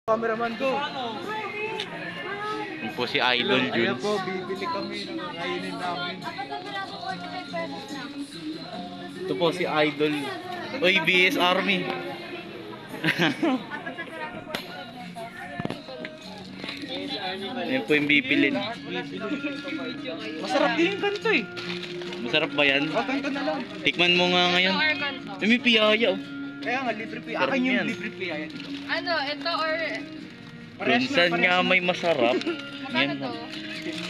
Cameraman ko. Yung po si Idol Ayan Jules. po, bibili kami ng kainin namin. Ito po si Idol. Uy, BS Army. Yan po yung bipilin. Masarap din yung ganito eh. Masarap ba yan? O, ganito na lang. Tikman mo nga ngayon. Ay, may piyaya oh. Kaya nga, libre pay. Sarap Akin yung yan. libre pay. Ayan. Ano, ito or... Minsan nga may masarap. Magkano Yan. to?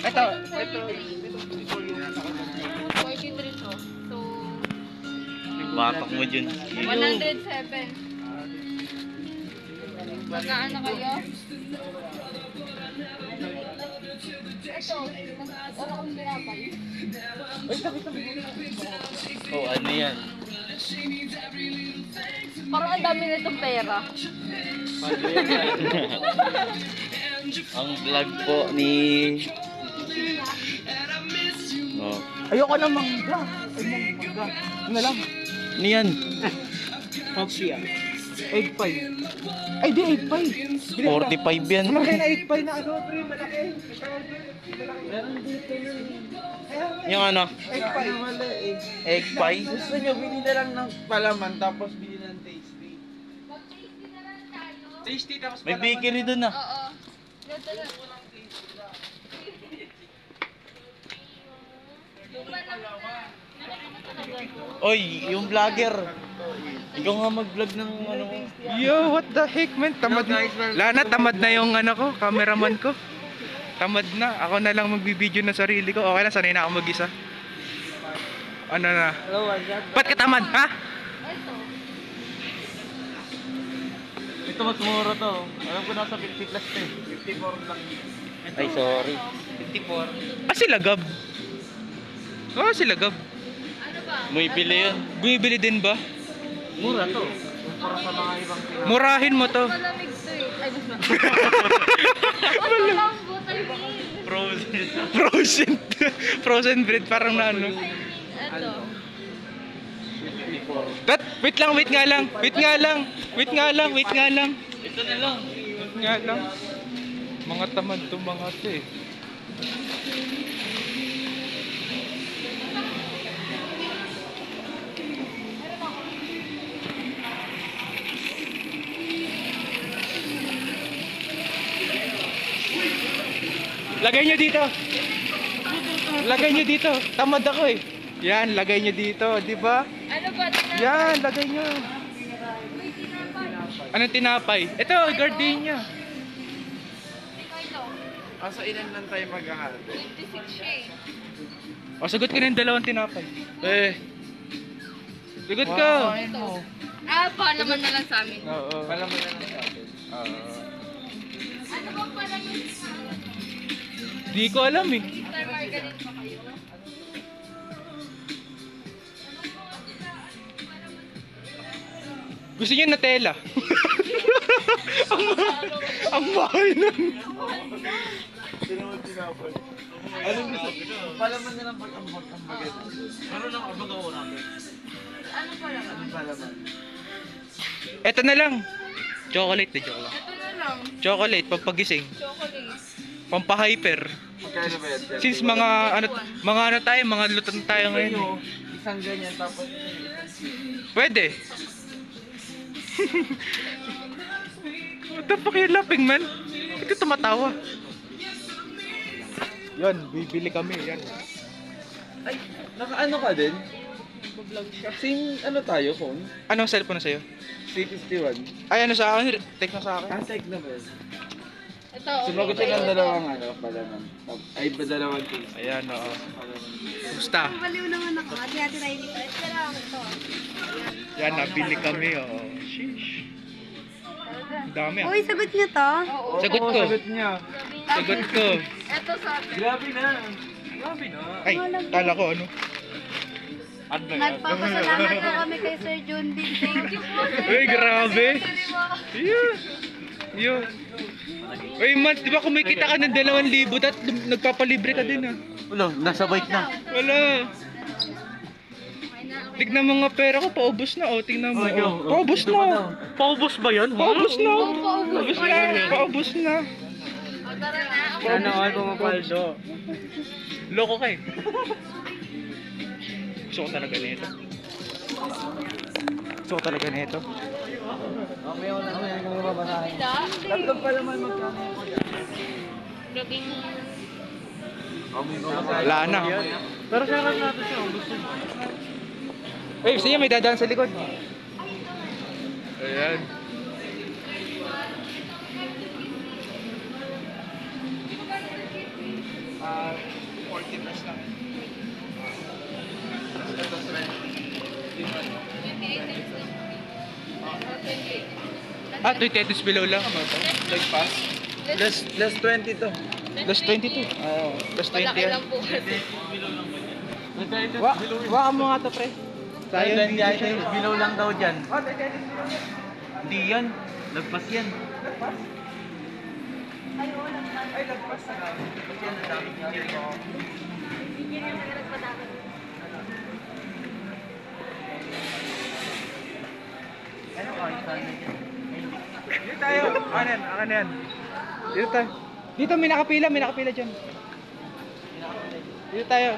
Ito. 43 to. So... Batak mo dyan. 107. Magkaano kayo? Ito, ano kung binabay? Oh, ano yan? Parang ang dami nitong pera. Ang vlog po ni... Oh. Ayoko na mangga. Ay, mangga. Ano na lang? Ano yan? Popsi ah. Egg pie. Ay, di egg pie. 45 yan. Malaki na egg pie na ano, pre. Malaki. Meron dito yun. Yung ano? Egg pie. Egg pie? Gusto nyo, bili na lang ng palaman, tapos bili ng tasty. Tasty, tapos May bakery dun ah. Oo. Dito na. Oy, yung vlogger. Ikaw nga mag-vlog ng ano. Yo, what the heck, man? Tamad na. Lana, tamad na yung ano ko, cameraman ko. Tamad na. Ako na lang magbibideo ng sarili ko. Okay lang, sanay na ako mag-isa. Ano na? Ba't ka tamad, ha? Ito mas mura to. Alam ko nasa 50 plus to eh. 54 lang. Ay, sorry. 54. Ah, sila Gab. Oh, sila Gab. Ano ba? May bili yun. Bumibili din ba? Mura to. Para sa mga ibang Murahin mo to. Malamig to eh. Ay, gusto na. Walang butay meal. frozen. Frozen. Frozen bread, parang na ano. Ito. Wait lang, wait nga lang. Wait nga lang. Wait nga lang, wait nga lang. Ito na lang. Wait nga lang. Mga tamad to mga to eh. Lagay nyo dito. Lagay nyo dito. Tamad ako eh. Yan, lagay nyo dito, di ba? Ano ba? Yan, lagay nyo. Anong tinapay? Ito, gardenia. Ito. Asa ilan lang tayo mag-aharte? 56 siya eh. O, sagot ka ng dalawang tinapay. Sagot ka. Ito. Ah, palaman na lang sa amin. Oo. Palaman na lang sa akin. Oo. Ano bang palaman sa amin? Di ko alam eh. Mr. Margarine pa kayo? Gusto niyo Nutella? ang mahal nun. Ano gusto? Palaman na lang pag-ambag. Ano nang ambag ako namin? Ano palaman? Palaman. Eto na lang. Chocolate na chocolate. Ito na lang. Chocolate, pampagising. Chocolate. Pampahyper. Magkano ba yan? Since mga ano tayo, mga lutan tayo ngayon. Isang ganyan tapos... Pwede. What the fuck you laughing, man? Ito tumatawa. Yan, bibili kami. Yan. Ay, naka-ano ka din? Same ano tayo, phone? Anong cellphone na sa'yo? C51. Ay, ano sa akin? Take na sa akin. Hashtag na ba yun? Ito. Sumagot siya ng dalawang ano, palaman. Ay, ba dalawang case? Ayan, oo. Gusta. Baliw naman ako. Ate Riley. Kailangan ko to. Yan, nabili kami, oo. Sheesh. Ang dami ah. Uy, sagot niyo to? Oo. Sagot ko. Sagot niya. Sagot ko. Ito sa akin. Grabe na. Grabe na. Ay, kala ko ano. Nagpapasalamat po kami kay Sir John Bin. Thank you po. Uy, grabe. Yeah. Yun. Uy, man, di ba kumikita ka ng 2,000 at nagpapalibre ka din ah. Wala, nasa bike na. Wala. Tignan mo nga pera ko, paubos na. O, tingnan mo. Oh, Oh, paubos ito pa na. daw. Paubos ba yan? Paubos na. Paubos Paubos na. Paubos na. O, tara na. Sana all pumapaldo. Loko ka eh. Gusto ko talaga nito. Gusto ko talaga nito. Tatlo pa naman magkano. Naging... Wala na. Pero share natin siya kung gusto niyo. Eh, siya may dadaan sa likod. Ayan. Ah, 40 plus lang. Ah, 28 below lang. Nag-pass. Less 20 to. Plus 22. Oo. Plus 20 Malaki yan. lang po kasi. Waka mo nga to, pre. Tayo din items below lang daw dyan. Hindi yan. Lagpas yan. Dito tayo. Akan yan. Dito tayo. Dito may nakapila dyan. Dito tayo.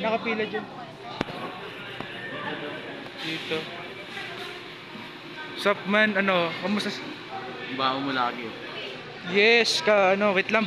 Nakapila dyan. Dito. Sup man, ano, kamusta? Baho mo lagi. Yes, wait lang.